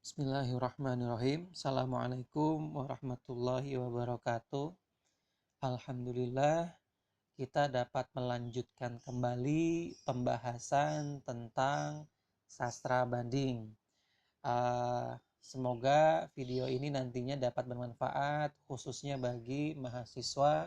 Bismillahirrahmanirrahim. Assalamualaikum warahmatullahi wabarakatuh. Alhamdulillah, kita dapat melanjutkan kembali pembahasan tentang sastra banding. Semoga video ini nantinya dapat bermanfaat khususnya bagi mahasiswa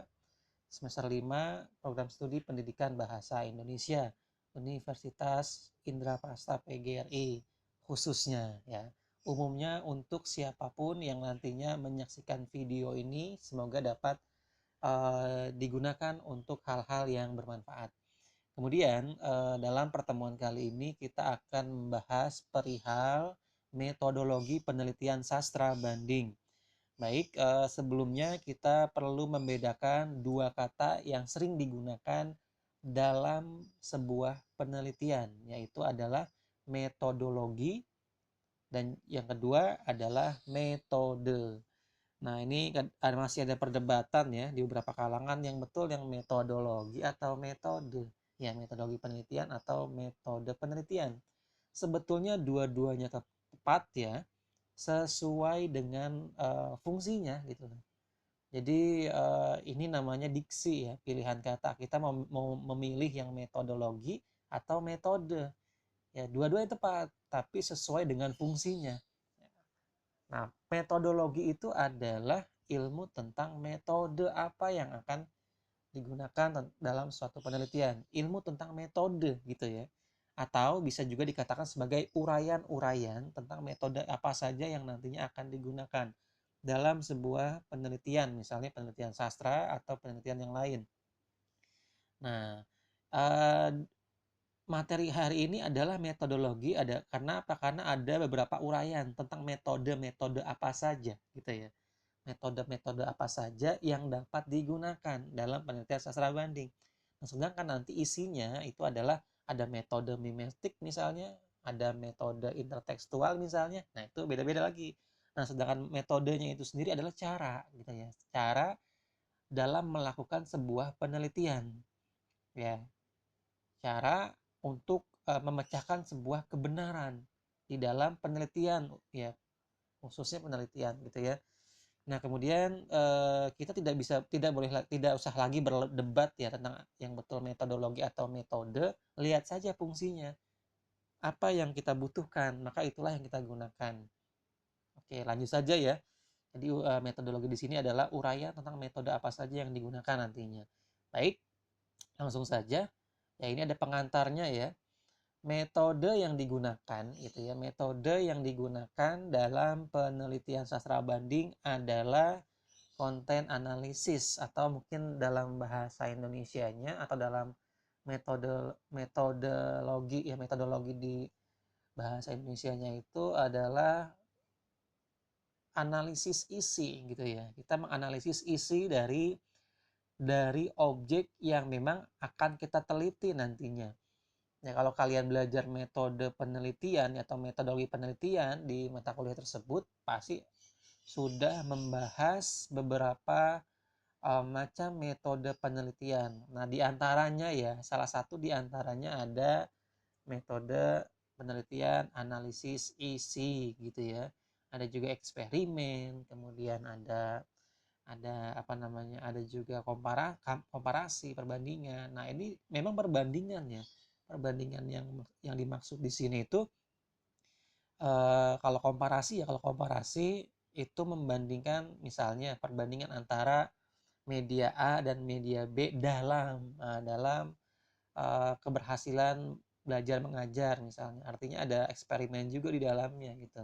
semester 5 program studi pendidikan bahasa Indonesia Universitas Indraprasta PGRI khususnya ya. Umumnya untuk siapapun yang nantinya menyaksikan video ini semoga dapat digunakan untuk hal-hal yang bermanfaat. Kemudian dalam pertemuan kali ini kita akan membahas perihal metodologi penelitian sastra banding. Baik, sebelumnya kita perlu membedakan dua kata yang sering digunakan dalam sebuah penelitian, yaitu adalah metodologi dan yang kedua adalah metode. Nah, ini masih ada perdebatan ya di beberapa kalangan yang betul yang metodologi atau metode. Ya, metodologi penelitian atau metode penelitian. Sebetulnya dua-duanya tepat ya, sesuai dengan fungsinya gitu. Jadi ini namanya diksi ya, pilihan kata. Kita mau memilih yang metodologi atau metode. Ya, dua-duanya tepat, tapi sesuai dengan fungsinya. Nah, metodologi itu adalah ilmu tentang metode apa yang akan digunakan dalam suatu penelitian. Ilmu tentang metode gitu ya. Atau bisa juga dikatakan sebagai uraian-uraian tentang metode apa saja yang nantinya akan digunakan dalam sebuah penelitian, misalnya penelitian sastra atau penelitian yang lain. Nah, eh, materi hari ini adalah metodologi karena apa? Karena ada beberapa uraian tentang metode-metode apa saja gitu ya. Metode-metode apa saja yang dapat digunakan dalam penelitian sastra banding. Nah, sedangkan nanti isinya itu adalah ada metode mimetik misalnya, ada metode intertekstual misalnya. Nah, itu beda-beda lagi. Nah, sedangkan metodenya itu sendiri adalah cara gitu ya. Cara dalam melakukan sebuah penelitian ya. Cara untuk memecahkan sebuah kebenaran di dalam penelitian ya, khususnya penelitian gitu ya. Nah, kemudian kita tidak usah lagi berdebat ya tentang yang betul metodologi atau metode, lihat saja fungsinya. Apa yang kita butuhkan, maka itulah yang kita gunakan. Oke, lanjut saja ya. Jadi metodologi di sini adalah uraian tentang metode apa saja yang digunakan nantinya. Baik, langsung saja. Ya, ini ada pengantarnya ya. Metode yang digunakan itu ya, metode yang digunakan dalam penelitian sastra banding adalah konten analisis atau mungkin dalam bahasa Indonesianya atau dalam metodologi di bahasa Indonesianya itu adalah analisis isi gitu ya. Kita menganalisis isi dari objek yang memang akan kita teliti nantinya. Ya, kalau kalian belajar metode penelitian atau metodologi penelitian di mata kuliah tersebut, pasti sudah membahas beberapa macam metode penelitian. Nah, di antaranya ya, salah satu di antaranya ada metode penelitian analisis isi gitu ya. Ada juga eksperimen, kemudian ada apa namanya? Ada juga komparasi, perbandingan. Nah, ini memang perbandingan ya. Perbandingan yang dimaksud di sini itu kalau komparasi itu membandingkan misalnya perbandingan antara media A dan media B dalam keberhasilan belajar mengajar misalnya. Artinya ada eksperimen juga di dalamnya gitu.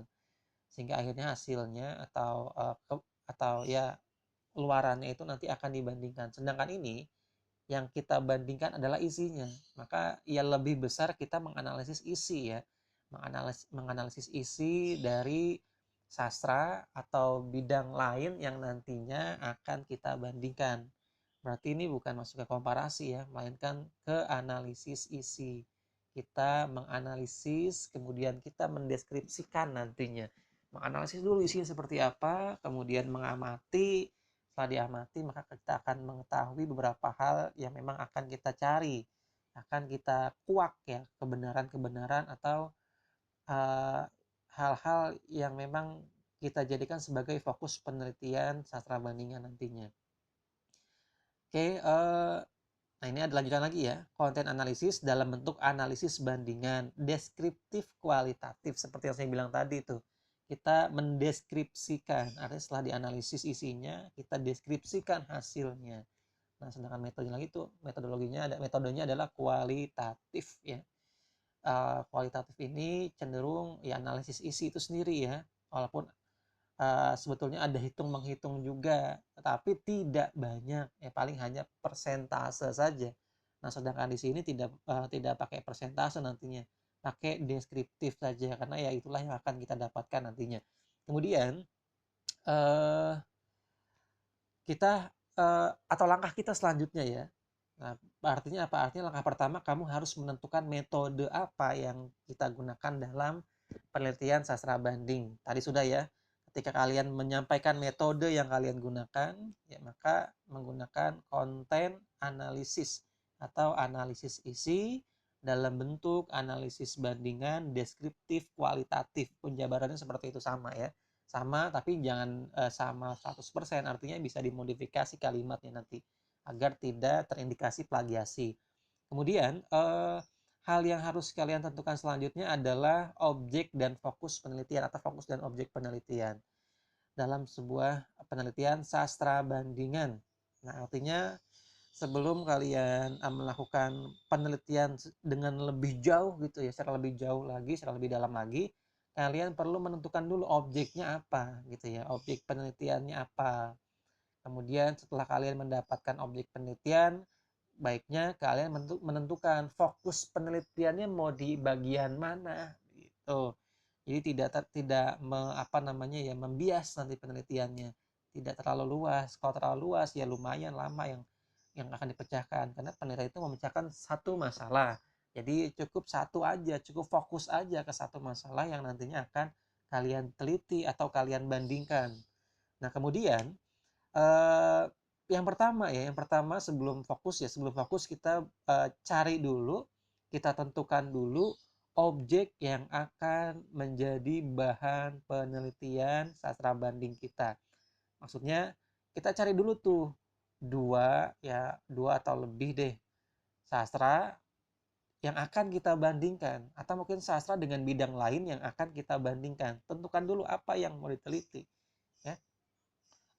Sehingga akhirnya hasilnya atau ya luarannya itu nanti akan dibandingkan. Sedangkan ini yang kita bandingkan adalah isinya. Maka ya lebih besar kita menganalisis isi ya. Menganalisis isi dari sastra atau bidang lain yang nantinya akan kita bandingkan. Berarti ini bukan masuk ke komparasi ya, melainkan ke analisis isi. Kita menganalisis, kemudian kita mendeskripsikan nantinya. Menganalisis dulu isinya seperti apa, kemudian mengamati. Setelah diamati, maka kita akan mengetahui beberapa hal yang memang akan kita cari. Akan kita kuak ya, kebenaran-kebenaran atau uh, hal-hal yang memang kita jadikan sebagai fokus penelitian sastra bandingan nantinya. Oke, nah ini ada lanjutan lagi ya. Konten analisis dalam bentuk analisis bandingan, deskriptif kualitatif seperti yang saya bilang tadi itu. Kita mendeskripsikan, artinya setelah dianalisis isinya, kita deskripsikan hasilnya. Nah, sedangkan metodologinya adalah kualitatif ya. Kualitatif ini cenderung ya analisis isi itu sendiri ya. Walaupun sebetulnya ada hitung-menghitung juga, tetapi tidak banyak, ya paling hanya persentase saja. Nah, sedangkan di sini tidak pakai persentase nantinya, pakai deskriptif saja, karena ya itulah yang akan kita dapatkan nantinya. Kemudian kita atau langkah kita selanjutnya ya. Nah, artinya apa? Artinya langkah pertama kamu harus menentukan metode apa yang kita gunakan dalam penelitian sastra banding. Tadi sudah ya. Ketika kalian menyampaikan metode yang kalian gunakan, ya maka menggunakan konten analisis atau analisis isi dalam bentuk analisis bandingan deskriptif kualitatif. Penjabarannya seperti itu sama ya. Sama tapi jangan sama 100%, artinya bisa dimodifikasi kalimatnya nanti agar tidak terindikasi plagiasi. Kemudian hal yang harus kalian tentukan selanjutnya adalah objek dan fokus penelitian atau fokus dan objek penelitian dalam sebuah penelitian sastra bandingan. Nah, artinya sebelum kalian melakukan penelitian dengan lebih jauh gitu ya, secara lebih jauh lagi, secara lebih dalam lagi, kalian perlu menentukan dulu objeknya apa gitu ya, objek penelitiannya apa. Kemudian setelah kalian mendapatkan objek penelitian, baiknya kalian menentukan fokus penelitiannya mau di bagian mana gitu. Jadi tidak membias nanti penelitiannya. Tidak terlalu luas. Kalau terlalu luas ya lumayan lama yang akan dipecahkan, karena penelitian itu memecahkan satu masalah. Jadi cukup satu aja, cukup fokus aja ke satu masalah yang nantinya akan kalian teliti atau kalian bandingkan. Nah, kemudian eh, yang pertama sebelum fokus kita cari dulu, kita tentukan dulu objek yang akan menjadi bahan penelitian sastra banding kita. Maksudnya kita cari dulu tuh dua atau lebih deh sastra yang akan kita bandingkan, atau mungkin sastra dengan bidang lain yang akan kita bandingkan. Tentukan dulu apa yang mau diteliti ya.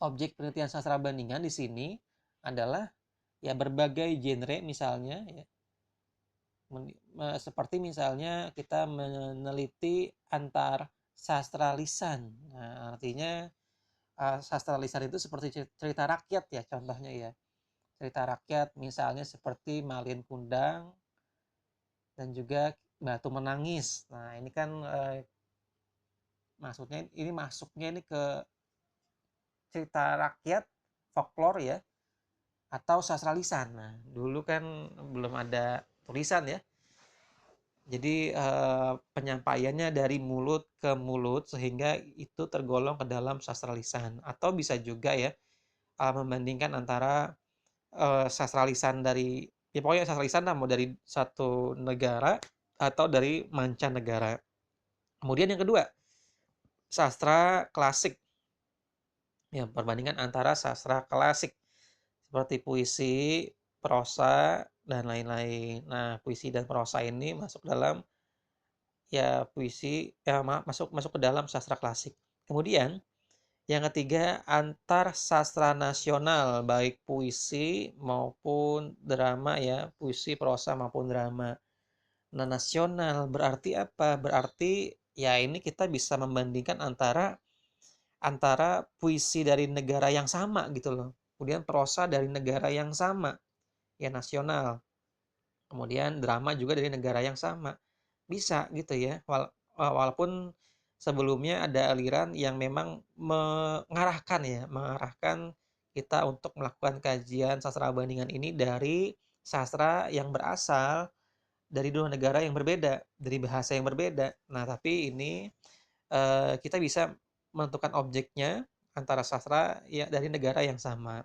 Objek penelitian sastra bandingan di sini adalah ya berbagai genre misalnya ya. Seperti misalnya kita meneliti antar sastra lisan. Nah, artinya sastra lisan itu seperti cerita rakyat ya contohnya ya. Cerita rakyat misalnya seperti Malin Kundang dan juga Batu Menangis. Nah, ini kan masuknya ini ke cerita rakyat, folklore ya, atau sastra lisan. Nah, dulu kan belum ada tulisan ya. Jadi penyampaiannya dari mulut ke mulut sehingga itu tergolong ke dalam sastra lisan. Atau bisa juga ya membandingkan antara sastra lisan dari ya pokoknya sastra lisan mau dari satu negara atau dari mancanegara. Kemudian yang kedua, sastra klasik. Ya, perbandingan antara sastra klasik seperti puisi, prosa, dan lain-lain. Nah, puisi dan prosa ini masuk dalam ya puisi masuk ke dalam sastra klasik. Kemudian yang ketiga, antar sastra nasional, baik puisi maupun drama ya, puisi, prosa maupun drama. Nah, nasional berarti apa? Berarti ya ini kita bisa membandingkan antara puisi dari negara yang sama gitu loh. Kemudian prosa dari negara yang sama, ya nasional. Kemudian drama juga dari negara yang sama. Bisa gitu ya. Walaupun sebelumnya ada aliran yang memang mengarahkan kita untuk melakukan kajian sastra bandingan ini dari sastra yang berasal dari dua negara yang berbeda, dari bahasa yang berbeda. Nah, tapi ini kita bisa menentukan objeknya antara sastra ya dari negara yang sama.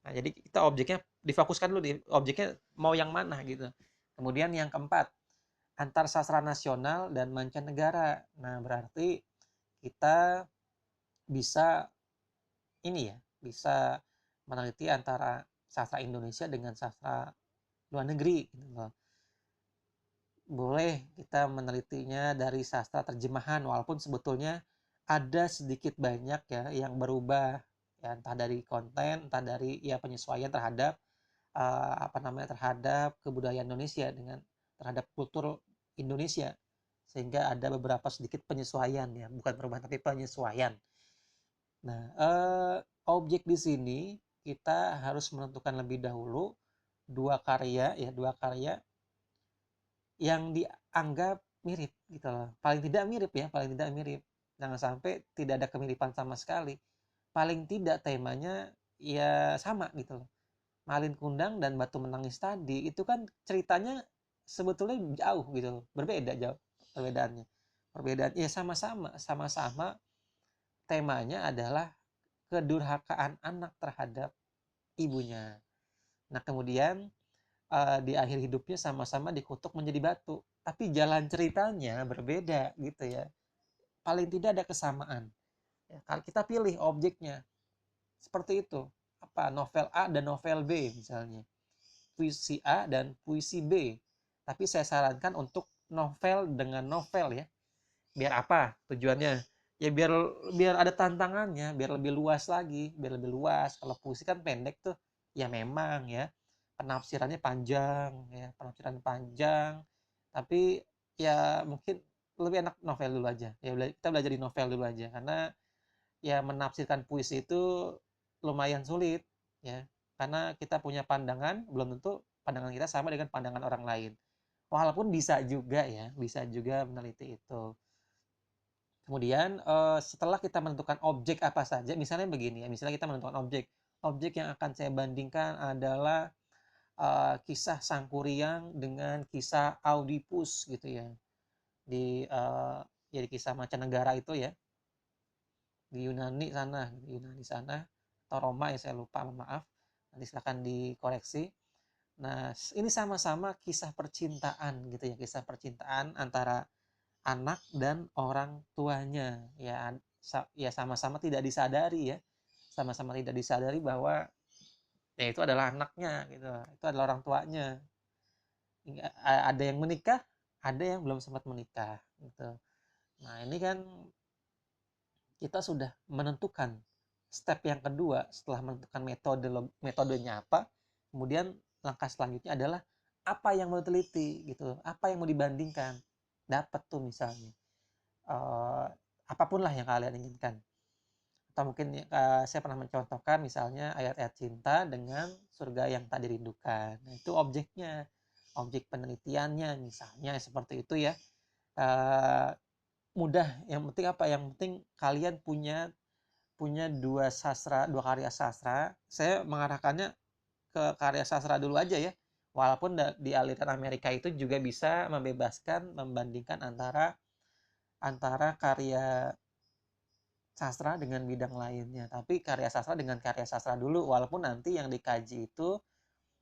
Nah, jadi kita objeknya difokuskan dulu di objeknya mau yang mana gitu. Kemudian yang keempat antar sastra nasional dan mancanegara. Nah, berarti kita bisa bisa meneliti antara sastra Indonesia dengan sastra luar negeri gitu loh. Boleh kita menelitinya dari sastra terjemahan, walaupun sebetulnya ada sedikit banyak ya yang berubah ya, entah dari konten, entah dari ya penyesuaian terhadap terhadap kebudayaan Indonesia terhadap kultur Indonesia, sehingga ada beberapa sedikit penyesuaian ya, bukan perubahan tapi penyesuaian. Nah, objek di sini kita harus menentukan lebih dahulu dua karya yang dianggap mirip gitu loh. Paling tidak mirip ya, paling tidak mirip. Jangan sampai tidak ada kemiripan sama sekali. Paling tidak temanya ya sama gitu loh. Malin Kundang dan Batu Menangis tadi itu kan ceritanya sebetulnya jauh gitu loh. Berbeda jauh perbedaannya. Perbedaan ya sama-sama temanya adalah kedurhakaan anak terhadap ibunya. Nah, kemudian di akhir hidupnya sama-sama dikutuk menjadi batu. Tapi jalan ceritanya berbeda gitu ya. Paling tidak ada kesamaan. Ya, kalau kita pilih objeknya seperti itu. Apa novel A dan novel B misalnya. Puisi A dan puisi B. Tapi saya sarankan untuk novel dengan novel ya. Biar apa tujuannya? Ya biar biar ada tantangannya, biar lebih luas lagi, biar lebih luas. Kalau puisi kan pendek tuh. Ya memang ya penafsirannya panjang ya, penafsiran panjang. Tapi ya mungkin lebih enak novel dulu aja. Ya kita belajar di novel dulu aja karena ya menafsirkan puisi itu lumayan sulit ya. Karena kita punya pandangan, belum tentu pandangan kita sama dengan pandangan orang lain. Walaupun bisa juga ya, bisa juga meneliti itu. Kemudian setelah kita menentukan objek apa saja, misalnya begini ya, misalnya kita menentukan objek yang akan saya bandingkan adalah kisah Sangkuriang dengan kisah Oedipus gitu ya, jadi kisah mancanegara itu ya, di Yunani sana atau Roma ya, saya lupa, maaf, nanti silakan dikoreksi. Nah, ini sama-sama kisah percintaan gitu ya, kisah percintaan antara anak dan orang tuanya ya. Ya sama-sama tidak disadari ya, sama-sama tidak disadari bahwa ya itu adalah anaknya gitu, itu adalah orang tuanya. Ada yang menikah, ada yang belum sempat menikah gitu. Nah, ini kan kita sudah menentukan step yang kedua setelah menentukan metodenya apa. Kemudian langkah selanjutnya adalah apa yang mau diteliti gitu, apa yang mau dibandingkan. Dapat tuh misalnya apapun lah yang kalian inginkan. Atau mungkin saya pernah mencontohkan misalnya ayat-ayat cinta dengan surga yang tak dirindukan. Nah, itu objeknya, objek penelitiannya misalnya seperti itu ya. Mudah, yang penting apa? Yang penting kalian punya punya dua karya sastra. Saya mengarahkannya ke karya sastra dulu aja ya. Walaupun di aliran Amerika itu juga bisa membebaskan membandingkan antara karya sastra dengan bidang lainnya. Tapi karya sastra dengan karya sastra dulu, walaupun nanti yang dikaji itu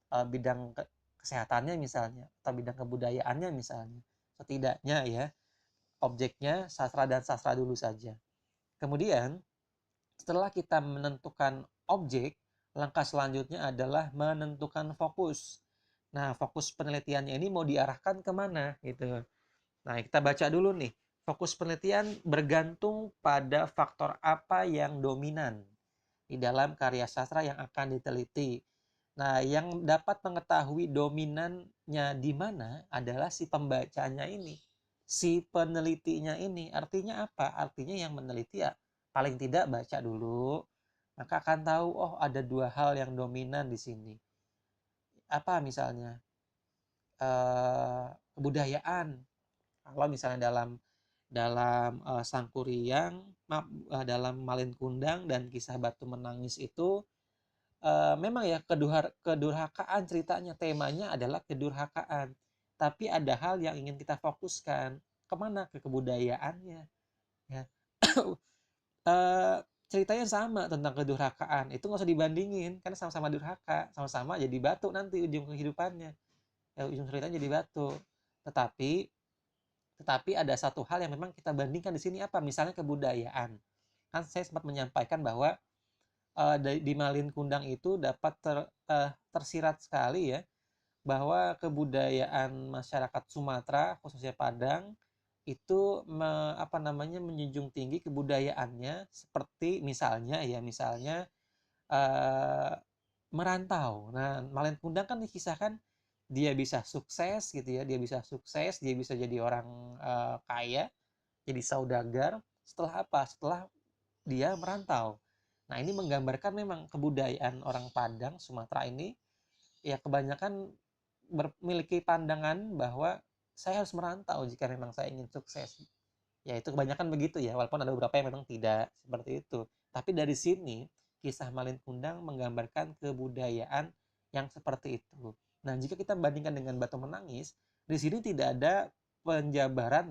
bidang kesehatannya misalnya atau bidang kebudayaannya misalnya. Setidaknya ya objeknya sastra dan sastra dulu saja. Kemudian setelah kita menentukan objek, langkah selanjutnya adalah menentukan fokus. Nah, fokus penelitiannya ini mau diarahkan kemana gitu. Nah, kita baca dulu nih. Fokus penelitian bergantung pada faktor apa yang dominan di dalam karya sastra yang akan diteliti. Nah, yang dapat mengetahui dominannya di mana adalah si pembacanya ini, si penelitinya ini. Artinya apa? Artinya yang meneliti ya paling tidak baca dulu, maka akan tahu, oh ada dua hal yang dominan di sini. Apa misalnya? Kebudayaan. Kalau misalnya dalam Sangkuriang, dalam Malin Kundang dan Kisah Batu Menangis itu memang ya kedurhakaan ceritanya, temanya adalah kedurhakaan. Tapi ada hal yang ingin kita fokuskan kemana, ke kebudayaannya. Ya. Ceritanya sama tentang kedurhakaan, itu nggak usah dibandingin karena sama-sama durhaka, sama-sama jadi batu nanti ujung kehidupannya. Ujung ceritanya jadi batu. Tetapi Tetapi ada satu hal yang memang kita bandingkan di sini apa? Misalnya kebudayaan. Kan saya sempat menyampaikan bahwa di Malin Kundang itu dapat tersirat sekali ya bahwa kebudayaan masyarakat Sumatera khususnya Padang itu menjunjung tinggi kebudayaannya seperti misalnya eh, merantau. Nah, Malin Kundang kan dikisahkan dia bisa sukses gitu ya, dia bisa jadi orang kaya, jadi saudagar setelah apa? Setelah dia merantau. Nah, ini menggambarkan memang kebudayaan orang Padang, Sumatera ini ya kebanyakan memiliki pandangan bahwa saya harus merantau jika memang saya ingin sukses. Ya itu kebanyakan begitu ya, walaupun ada beberapa yang memang tidak seperti itu. Tapi dari sini kisah Malin Kundang menggambarkan kebudayaan yang seperti itu. Nah, jika kita bandingkan dengan Batu Menangis, di sini tidak ada penjabaran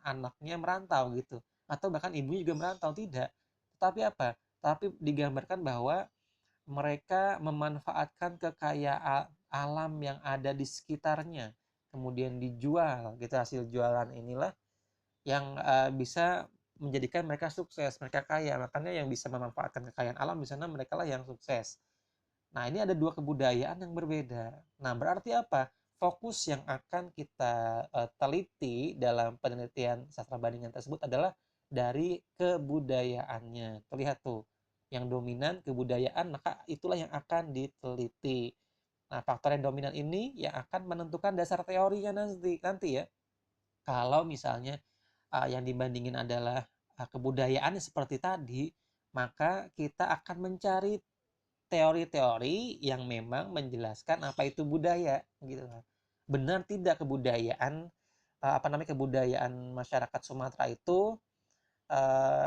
anaknya merantau gitu, atau bahkan ibunya juga merantau, tidak. Tetapi apa? Tapi digambarkan bahwa mereka memanfaatkan kekayaan alam yang ada di sekitarnya, kemudian dijual gitu. Hasil jualan inilah yang bisa menjadikan mereka sukses, mereka kaya. Makanya yang bisa memanfaatkan kekayaan alam di sana mereka lah yang sukses. Nah, ini ada dua kebudayaan yang berbeda. Nah, berarti apa? Fokus yang akan kita teliti dalam penelitian sastra bandingan tersebut adalah dari kebudayaannya. Terlihat tuh, yang dominan kebudayaan, maka itulah yang akan diteliti. Nah, faktor yang dominan ini yang akan menentukan dasar teorinya nanti ya. Kalau misalnya yang dibandingin adalah kebudayaan seperti tadi, maka kita akan mencari teori-teori yang memang menjelaskan apa itu budaya gitu kan. Benar tidak kebudayaan kebudayaan masyarakat Sumatera itu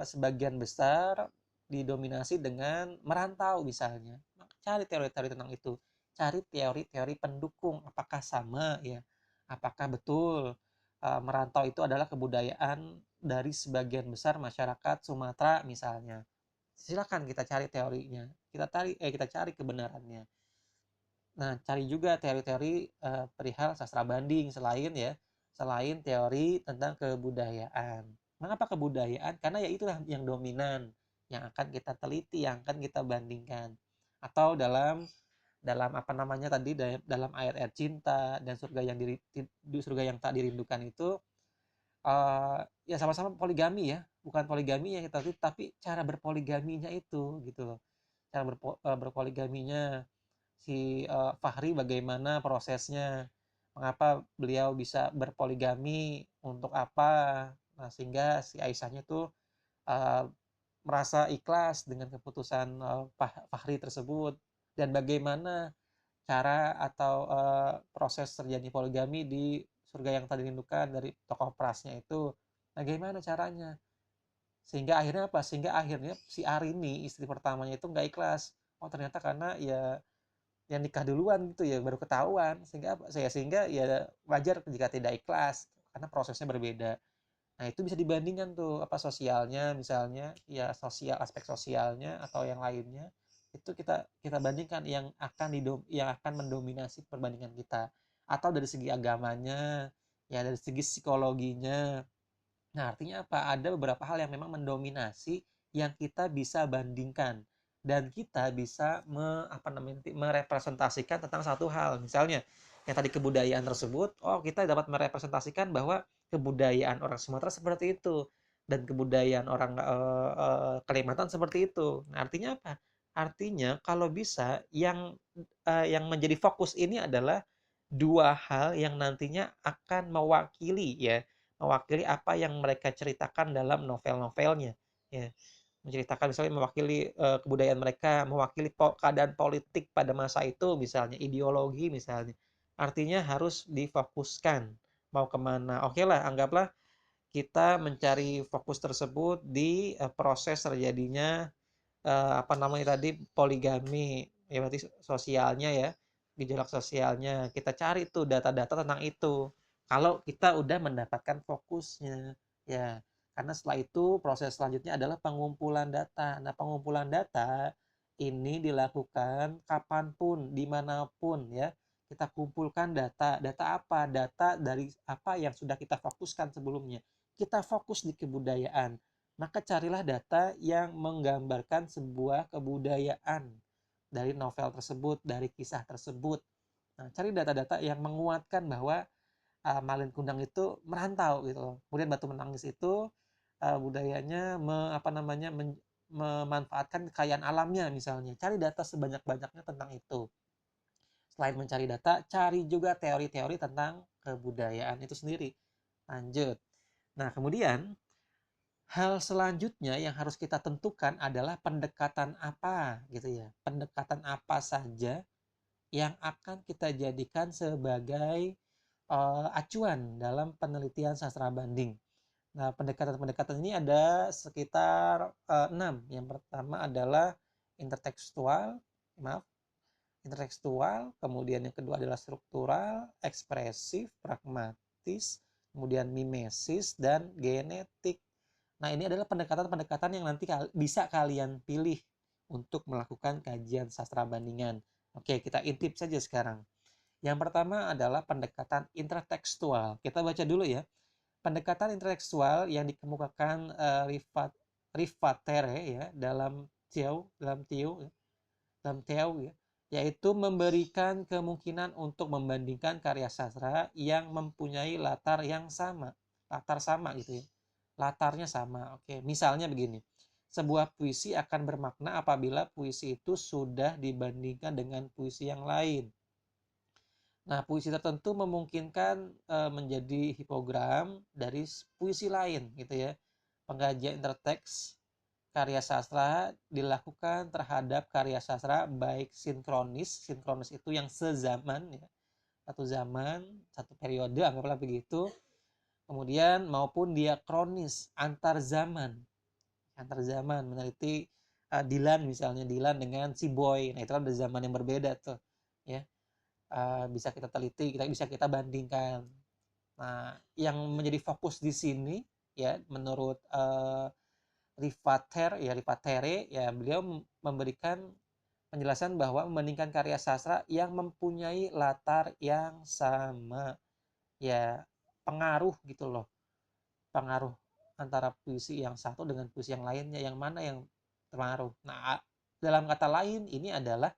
sebagian besar didominasi dengan merantau misalnya. Maka cari teori-teori tentang itu. Cari teori-teori pendukung apakah sama ya. Apakah betul merantau itu adalah kebudayaan dari sebagian besar masyarakat Sumatera misalnya. Silakan kita cari teorinya, kita cari kebenarannya. Nah, cari juga teori-teori perihal sastra banding selain teori tentang kebudayaan. Mengapa kebudayaan? Karena ya itulah yang dominan, yang akan kita teliti, yang akan kita bandingkan. Atau dalam dalam dalam ayat-ayat cinta dan surga yang tak dirindukan itu ya sama-sama poligami ya, bukan poligami yang kita teliti, tapi cara berpoligaminya itu gitu loh. Cara berpoligaminya si Fahri bagaimana prosesnya, mengapa beliau bisa berpoligami, untuk apa. Nah, sehingga si Aisyahnya tuh uh, merasa ikhlas dengan keputusan Fahri tersebut, dan bagaimana cara atau proses terjadi poligami di surga yang tadi rindukan dari tokoh perasnya itu bagaimana caranya, sehingga akhirnya si Arini istri pertamanya itu nggak ikhlas. Oh, ternyata karena ya yang nikah duluan gitu ya baru ketahuan, sehingga ya wajar jika tidak ikhlas karena prosesnya berbeda. Nah, itu bisa dibandingkan tuh sosialnya misalnya, ya aspek sosialnya atau yang lainnya, itu kita kita bandingkan yang akan mendominasi perbandingan kita, atau dari segi agamanya, ya dari segi psikologinya. Nah, artinya apa? Ada beberapa hal yang memang mendominasi yang kita bisa bandingkan, dan kita bisa merepresentasikan tentang satu hal. Misalnya, yang tadi kebudayaan tersebut, oh kita dapat merepresentasikan bahwa kebudayaan orang Sumatera seperti itu dan kebudayaan orang Kalimantan seperti itu. Nah, artinya apa? Artinya kalau bisa yang menjadi fokus ini adalah dua hal yang nantinya akan mewakili apa yang mereka ceritakan dalam novel-novelnya ya, menceritakan misalnya mewakili kebudayaan mereka, mewakili keadaan politik pada masa itu misalnya, ideologi misalnya. Artinya harus difokuskan mau kemana. Oke lah, anggaplah kita mencari fokus tersebut di proses terjadinya poligami ya, berarti sosialnya ya, gejolak sosialnya kita cari tuh data-data tentang itu kalau kita udah mendapatkan fokusnya ya. Karena setelah itu proses selanjutnya adalah pengumpulan data. Nah, pengumpulan data ini dilakukan kapanpun, dimanapun ya, Kita kumpulkan data. Data apa? Data dari apa yang sudah kita fokuskan sebelumnya. Kita fokus di kebudayaan. Maka carilah data yang menggambarkan sebuah kebudayaan dari novel tersebut, dari kisah tersebut. Nah, cari data-data yang menguatkan bahwa Malin Kundang itu merantau gitu loh. Kemudian Batu Menangis itu budayanya memanfaatkan kekayaan alamnya misalnya. Cari data sebanyak-banyaknya tentang itu. Selain mencari data, cari juga teori-teori tentang kebudayaan itu sendiri. Lanjut. Nah, kemudian hal selanjutnya yang harus kita tentukan adalah pendekatan apa gitu ya. Pendekatan apa saja yang akan kita jadikan sebagai acuan dalam penelitian sastra banding. Nah, pendekatan-pendekatan ini ada sekitar 6. Yang pertama adalah intertekstual, kemudian yang kedua adalah struktural, ekspresif, pragmatis, kemudian mimesis, dan genetik. Nah, ini adalah pendekatan-pendekatan yang nanti bisa kalian pilih untuk melakukan kajian sastra bandingan. Oke, kita intip saja sekarang. Yang pertama adalah pendekatan intertekstual. Kita baca dulu ya. Pendekatan intertekstual yang dikemukakan Rifat Tere ya dalam Teo ya, yaitu memberikan kemungkinan untuk membandingkan karya sastra yang mempunyai latar sama gitu ya. Latarnya sama. Oke, misalnya begini. Sebuah puisi akan bermakna apabila puisi itu sudah dibandingkan dengan puisi yang lain. Nah, puisi tertentu memungkinkan menjadi hipogram dari puisi lain gitu ya. Pengkajian interteks karya sastra dilakukan terhadap karya sastra baik sinkronis itu yang sezaman ya, satu zaman, satu periode anggaplah begitu. Kemudian maupun diakronis antar zaman meneliti Dylan misalnya, Dylan dengan si Boy. Nah, itu kan ada zaman yang berbeda tuh ya. Bisa kita teliti, bisa kita bandingkan. Nah, yang menjadi fokus di sini ya menurut Rifat Tere ya, beliau memberikan penjelasan bahwa membandingkan karya sastra yang mempunyai latar yang sama ya, pengaruh gitu loh, pengaruh antara puisi yang satu dengan puisi yang lainnya, yang mana yang terpengaruh. Nah, dalam kata lain ini adalah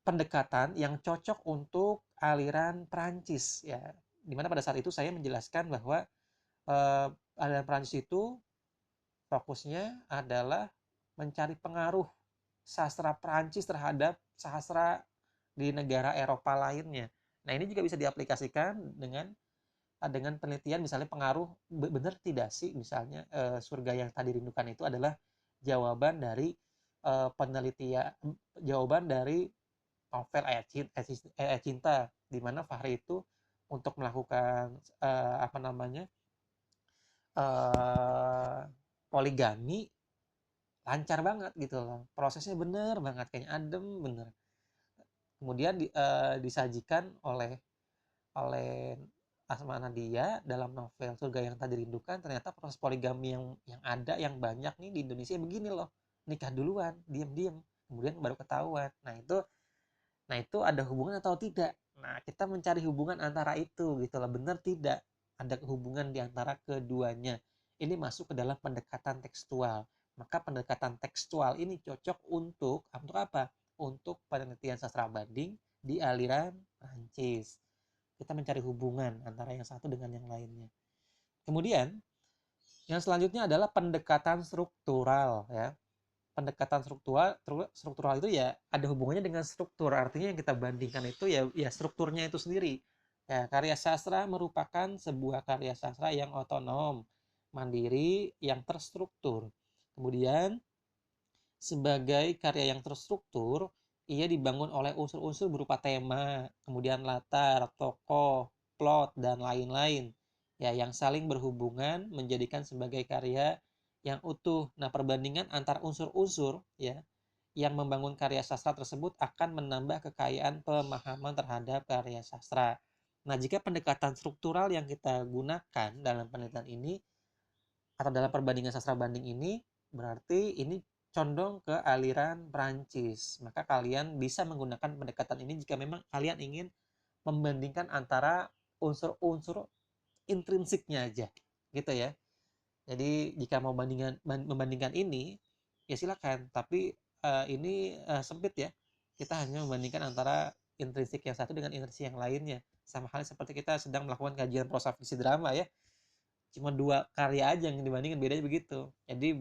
pendekatan yang cocok untuk aliran Prancis ya. Dimana pada saat itu saya menjelaskan bahwa aliran Prancis itu fokusnya adalah mencari pengaruh sastra Prancis terhadap sastra di negara Eropa lainnya. Nah, ini juga bisa diaplikasikan dengan penelitian misalnya pengaruh benar tidak sih misalnya surga yang tadi rindukan itu adalah jawaban dari penelitian, jawaban dari novel Ayat Cinta, di mana Fahri itu untuk melakukan poligami lancar banget gitu loh, prosesnya bener banget, kayaknya adem bener. Kemudian disajikan oleh Asma Nadia dalam novel Surga yang Tadi Rindukan, ternyata proses poligami yang ada yang banyak nih di Indonesia begini loh, nikah duluan, diam-diam, kemudian baru ketahuan. Nah itu ada hubungan atau tidak? Nah, kita mencari hubungan antara itu gitu loh, benar tidak ada hubungan di antara keduanya. Ini masuk ke dalam pendekatan tekstual. Maka pendekatan tekstual ini cocok untuk apa? Untuk penelitian sastra banding di aliran Prancis. Kita mencari hubungan antara yang satu dengan yang lainnya. Kemudian, yang selanjutnya adalah pendekatan struktural ya. Pendekatan struktural itu ya ada hubungannya dengan struktur, artinya yang kita bandingkan itu ya strukturnya itu sendiri ya. Karya sastra merupakan sebuah karya sastra yang otonom, mandiri, yang terstruktur. Kemudian sebagai karya yang terstruktur, ia dibangun oleh unsur-unsur berupa tema, kemudian latar, tokoh, plot, dan lain-lain ya, yang saling berhubungan menjadikan sebagai karya yang utuh. Nah, perbandingan antar unsur-unsur ya yang membangun karya sastra tersebut akan menambah kekayaan pemahaman terhadap karya sastra. Nah, jika pendekatan struktural yang kita gunakan dalam penelitian ini atau dalam perbandingan sastra banding ini, berarti ini condong ke aliran Prancis. Maka kalian bisa menggunakan pendekatan ini jika memang kalian ingin membandingkan antara unsur-unsur intrinsiknya aja, gitu ya. Jadi jika mau membandingkan ini, ya silakan. Tapi ini sempit ya. Kita hanya membandingkan antara intrinsik yang satu dengan intrinsik yang lainnya. Sama halnya seperti kita sedang melakukan kajian prosa fiksi drama ya. Cuma dua karya aja yang dibandingkan, bedanya begitu. Jadi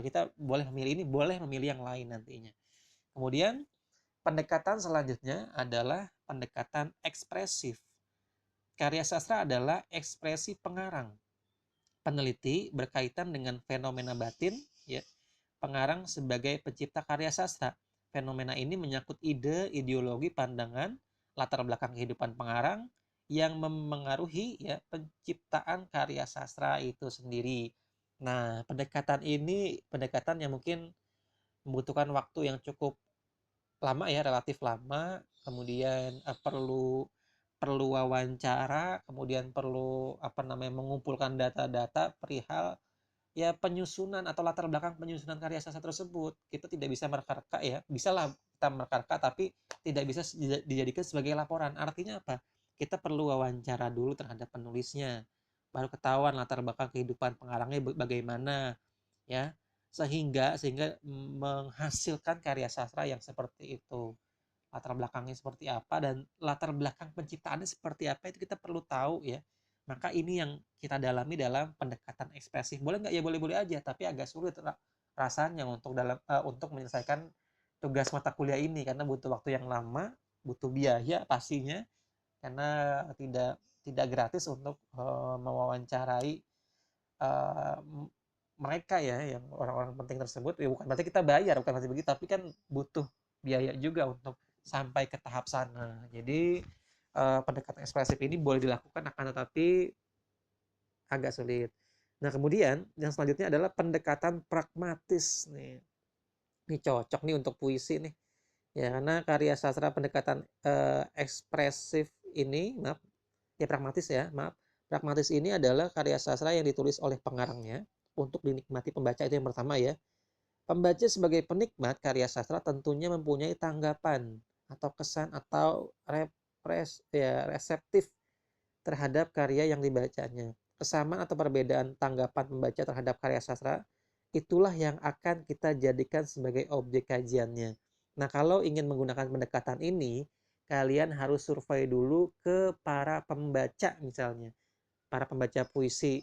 kita boleh memilih ini, boleh memilih yang lain nantinya. Kemudian pendekatan selanjutnya adalah pendekatan ekspresif. Karya sastra adalah ekspresi pengarang. Peneliti berkaitan dengan fenomena batin, ya. Pengarang sebagai pencipta karya sastra. Fenomena ini menyangkut ide, ideologi, pandangan, latar belakang kehidupan pengarang yang memengaruhi ya penciptaan karya sastra itu sendiri. Nah, pendekatan ini pendekatan yang mungkin membutuhkan waktu yang cukup lama ya, relatif lama. Kemudian perlu perlu wawancara, kemudian perlu mengumpulkan data-data perihal ya penyusunan atau latar belakang penyusunan karya sastra tersebut. Kita tidak bisa mereka-reka ya, bisalah kita mereka-reka, tapi tidak bisa dijadikan sebagai laporan. Artinya apa? Kita perlu wawancara dulu terhadap penulisnya, baru ketahuan latar belakang kehidupan pengarangnya bagaimana, ya, sehingga menghasilkan karya sastra yang seperti itu. Latar belakangnya seperti apa dan latar belakang penciptaannya seperti apa itu kita perlu tahu ya. Maka ini yang kita dalami dalam pendekatan ekspresif. Boleh nggak? Ya boleh-boleh aja, tapi agak sulit rasanya untuk menyelesaikan tugas mata kuliah ini karena butuh waktu yang lama, butuh biaya pastinya, karena tidak tidak gratis untuk mewawancarai uh, mereka ya, yang orang-orang penting tersebut. Ya bukan berarti kita bayar, bukan berarti begitu, tapi kan butuh biaya juga untuk sampai ke tahap sana. Jadi pendekatan ekspresif ini boleh dilakukan, akan tetapi agak sulit. Nah, kemudian yang selanjutnya adalah pendekatan pragmatis nih. Ini cocok nih untuk puisi nih. Ya, karena karya sastra pendekatan ekspresif ini, maaf, ya pragmatis ya, maaf. Pragmatis ini adalah karya sastra yang ditulis oleh pengarangnya untuk dinikmati pembaca, itu yang pertama ya. Pembaca sebagai penikmat karya sastra tentunya mempunyai tanggapan atau kesan atau reseptif terhadap karya yang dibacanya. Kesamaan atau perbedaan tanggapan pembaca terhadap karya sastra itulah yang akan kita jadikan sebagai objek kajiannya. Nah, kalau ingin menggunakan pendekatan ini, kalian harus survei dulu ke para pembaca misalnya, para pembaca puisi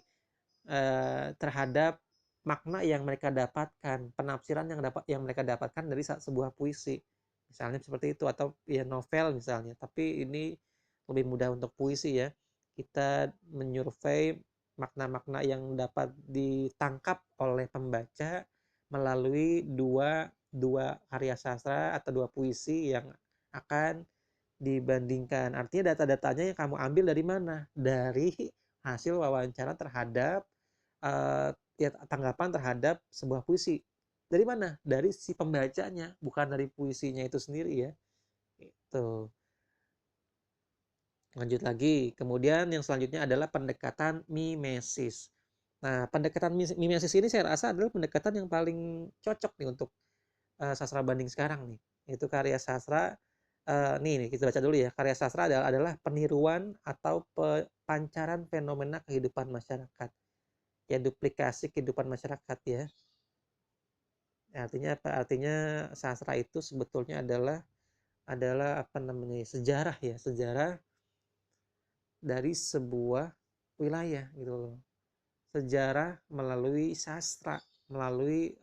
terhadap makna yang mereka dapatkan, penafsiran yang mereka dapatkan dari sebuah puisi. Misalnya seperti itu, atau ya novel misalnya. Tapi ini lebih mudah untuk puisi ya. Kita menyurvei makna-makna yang dapat ditangkap oleh pembaca melalui dua karya sastra atau dua puisi yang akan dibandingkan. Artinya data-datanya yang kamu ambil dari mana? Dari hasil wawancara terhadap ya, tanggapan terhadap sebuah puisi. Dari mana? Dari si pembacanya, bukan dari puisinya itu sendiri ya. Itu. Lanjut lagi. Kemudian yang selanjutnya adalah pendekatan mimesis. Nah, pendekatan mimesis ini saya rasa adalah pendekatan yang paling cocok nih untuk sastra banding sekarang nih. Itu karya sastra nih kita baca dulu ya. Karya sastra adalah peniruan atau pancaran fenomena kehidupan masyarakat. Ya, duplikasi kehidupan masyarakat ya. Artinya apa? Artinya sastra itu sebetulnya adalah sejarah ya, sejarah dari sebuah wilayah gitu loh. Sejarah melalui sastra, melalui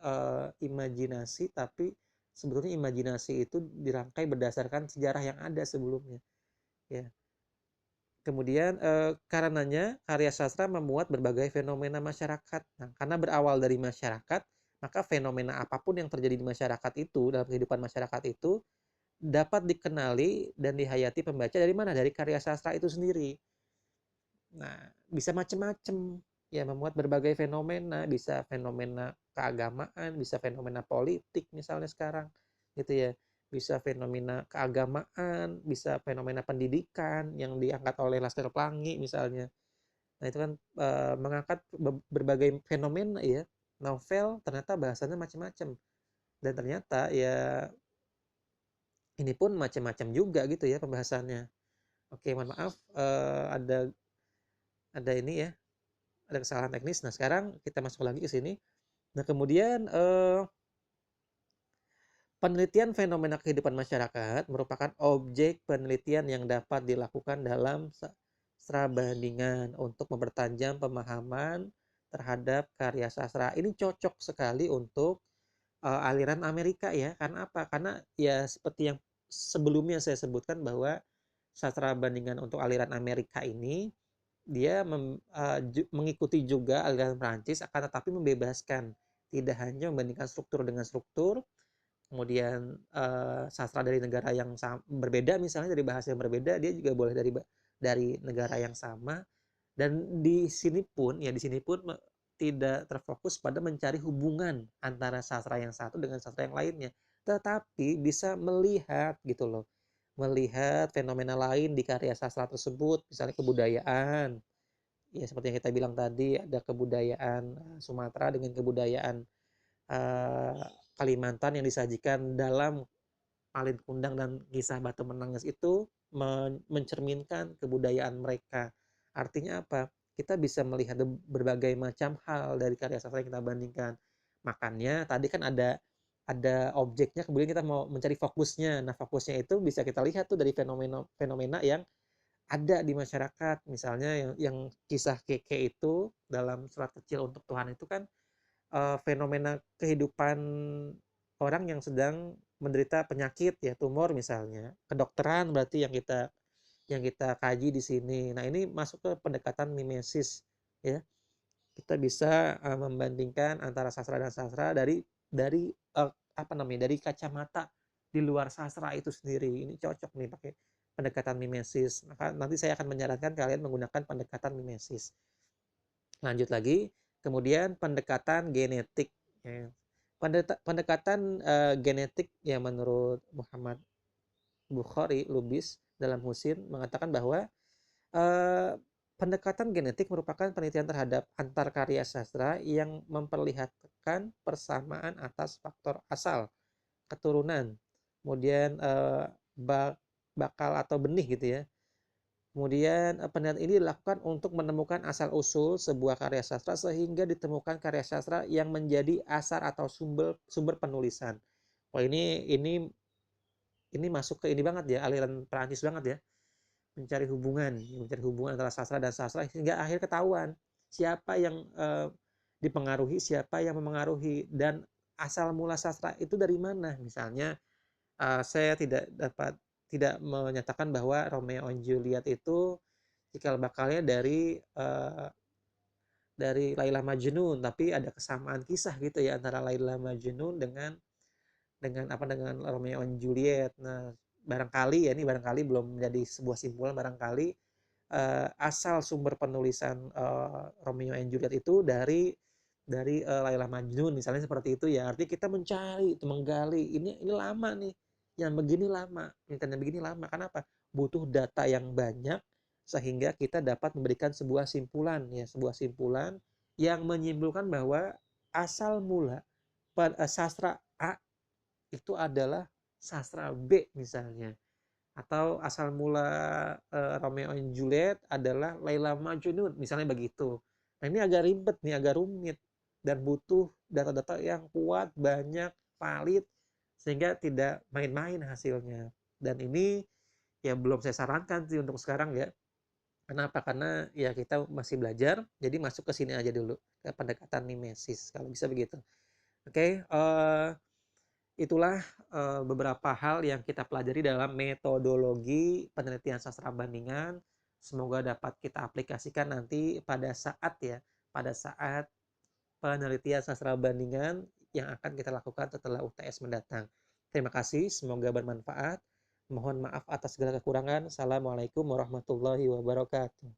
imajinasi, tapi sebetulnya imajinasi itu dirangkai berdasarkan sejarah yang ada sebelumnya ya. Kemudian karenanya karya sastra memuat berbagai fenomena masyarakat. Nah, karena berawal dari masyarakat, maka fenomena apapun yang terjadi di masyarakat itu, dalam kehidupan masyarakat itu, dapat dikenali dan dihayati pembaca dari mana? Dari karya sastra itu sendiri. Nah, bisa macam-macam. Ya, memuat berbagai fenomena, bisa fenomena keagamaan, bisa fenomena politik misalnya sekarang, gitu ya. Bisa fenomena keagamaan, bisa fenomena pendidikan yang diangkat oleh Laskar Pelangi misalnya. Nah, itu kan mengangkat berbagai fenomena ya. Novel ternyata bahasanya macam-macam. Dan ternyata ya ini pun macam-macam juga gitu ya pembahasannya. Oke, mohon maaf, ada ini ya, ada kesalahan teknis. Nah, sekarang kita masuk lagi ke sini. Nah, kemudian penelitian fenomena kehidupan masyarakat merupakan objek penelitian yang dapat dilakukan dalam sastra bandingan untuk mempertajam pemahaman terhadap karya sastra. Ini cocok sekali untuk aliran Amerika ya. Karena apa? Karena ya seperti yang sebelumnya saya sebutkan bahwa sastra bandingan untuk aliran Amerika ini dia mengikuti juga aliran Prancis, akan tetapi membebaskan, tidak hanya membandingkan struktur dengan struktur, kemudian sastra dari negara yang berbeda, misalnya dari bahasa yang berbeda, dia juga boleh dari negara yang sama. Dan di sini pun tidak terfokus pada mencari hubungan antara sastra yang satu dengan sastra yang lainnya, tetapi bisa melihat gitu loh, melihat fenomena lain di karya sastra tersebut, misalnya kebudayaan. Ya seperti yang kita bilang tadi, ada kebudayaan Sumatera dengan kebudayaan uh, Kalimantan yang disajikan dalam Malin Kundang dan Kisah Batu Menangis itu mencerminkan kebudayaan mereka. Artinya apa? Kita bisa melihat berbagai macam hal dari karya sastra yang kita bandingkan. Makanya tadi kan ada objeknya, kemudian kita mau mencari fokusnya. Nah, fokusnya itu bisa kita lihat tuh dari fenomena yang ada di masyarakat. Misalnya yang kisah Keke itu dalam Surat Kecil untuk Tuhan itu kan fenomena kehidupan orang yang sedang menderita penyakit ya, tumor misalnya. Kedokteran berarti yang kita kaji di sini. Nah, ini masuk ke pendekatan mimesis ya. Kita bisa membandingkan antara sastra dan sastra dari apa namanya? Dari kacamata di luar sastra itu sendiri. Ini cocok nih pakai pendekatan mimesis. Maka nanti saya akan menyarankan kalian menggunakan pendekatan mimesis. Lanjut lagi, kemudian pendekatan genetik. Ya. Pendekatan genetik yang menurut Muhammad Bukhari Lubis dalam Husin mengatakan bahwa eh, pendekatan genetik merupakan penelitian terhadap antar karya sastra yang memperlihatkan persamaan atas faktor asal, keturunan, kemudian bakal atau benih gitu ya. Kemudian penelitian ini dilakukan untuk menemukan asal-usul sebuah karya sastra sehingga ditemukan karya sastra yang menjadi asar atau sumber sumber penulisan. Wah, ini masuk ke ini banget ya, aliran Perancis banget ya. Mencari hubungan antara sastra dan sastra hingga akhir ketahuan siapa yang dipengaruhi, siapa yang memengaruhi, dan asal mula sastra itu dari mana. Misalnya saya tidak menyatakan bahwa Romeo and Juliet itu cikal bakalnya dari Laila Majnun, tapi ada kesamaan kisah gitu ya antara Laila Majnun dengan Romeo and Juliet. Nah, barangkali belum menjadi sebuah simpulan, barangkali asal sumber penulisan Romeo and Juliet itu dari Laila Majnun misalnya, seperti itu ya. Artinya kita mencari itu, menggali, ini lama nih, yang begini lama, penelitian yang begini lama. Kenapa? Butuh data yang banyak sehingga kita dapat memberikan sebuah simpulan yang menyimpulkan bahwa asal mula sastra A itu adalah sastra B misalnya, atau asal mula Romeo and Juliet adalah Laila Majnun misalnya begitu. Nah, ini agak ribet nih, agak rumit, dan butuh data-data yang kuat, banyak, valid, sehingga tidak main-main hasilnya. Dan ini ya belum saya sarankan sih untuk sekarang ya. Kenapa? Karena ya kita masih belajar, jadi masuk ke sini aja dulu, ke pendekatan mimesis kalau bisa begitu. Oke, itulah beberapa hal yang kita pelajari dalam metodologi penelitian sastra bandingan. Semoga dapat kita aplikasikan nanti pada saat penelitian sastra bandingan yang akan kita lakukan setelah UTS mendatang. Terima kasih, semoga bermanfaat. Mohon maaf atas segala kekurangan. Assalamualaikum warahmatullahi wabarakatuh.